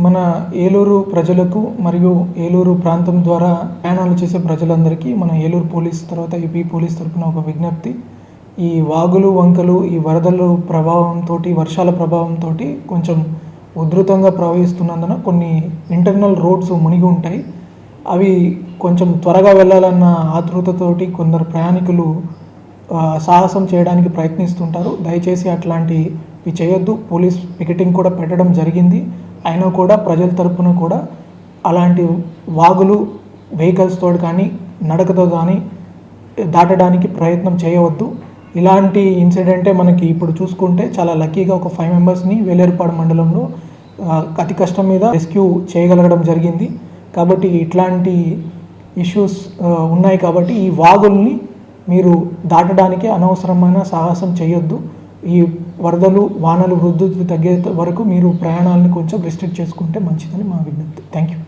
మన ఏలూరు ప్రజలకు మరియు ఏలూరు ప్రాంతం ద్వారా ప్రయాణాలు చేసే ప్రజలందరికీ మన ఏలూరు పోలీస్ తర్వాత ఏపీ పోలీస్ తరఫున ఒక విజ్ఞప్తి. ఈ వాగులు వంకలు ఈ వరదలు ప్రభావంతో వర్షాల ప్రభావంతో కొంచెం ఉధృతంగా ప్రవహిస్తున్నందున కొన్ని ఇంటర్నల్ రోడ్స్ మునిగి ఉంటాయి. అవి కొంచెం త్వరగా వెళ్ళాలన్న ఆతృతతోటి కొందరు ప్రయాణికులు సాహసం చేయడానికి ప్రయత్నిస్తుంటారు. దయచేసి అట్లాంటివి చేయొద్దు. పోలీస్ పికెటింగ్ కూడా పెట్టడం జరిగింది. అయినా కూడా ప్రజల తరపున కూడా అలాంటి వాగులు వెహికల్స్తో కానీ నడకతో కానీ దాటడానికి ప్రయత్నం చేయవద్దు. ఇలాంటి ఇన్సిడెంటే మనకి ఇప్పుడు చూసుకుంటే చాలా లక్కీగా ఒక 5 మెంబర్స్ని వేలేరుపాడు మండలంలో అతి కష్టం మీద రెస్క్యూ చేయగలగడం జరిగింది. కాబట్టి ఇట్లాంటి ఇష్యూస్ ఉన్నాయి కాబట్టి ఈ వాగుల్ని మీరు దాటడానికి అనవసరమైన సాహసం చేయొద్దు. ఈ వరదలు వానలు వృద్ధి తగ్గే వరకు మీరు ప్రయాణాలను కొంచెం రిస్ట్రిక్ట్ చేసుకుంటే మంచిదని మా విజ్ఞప్తి. Thank you.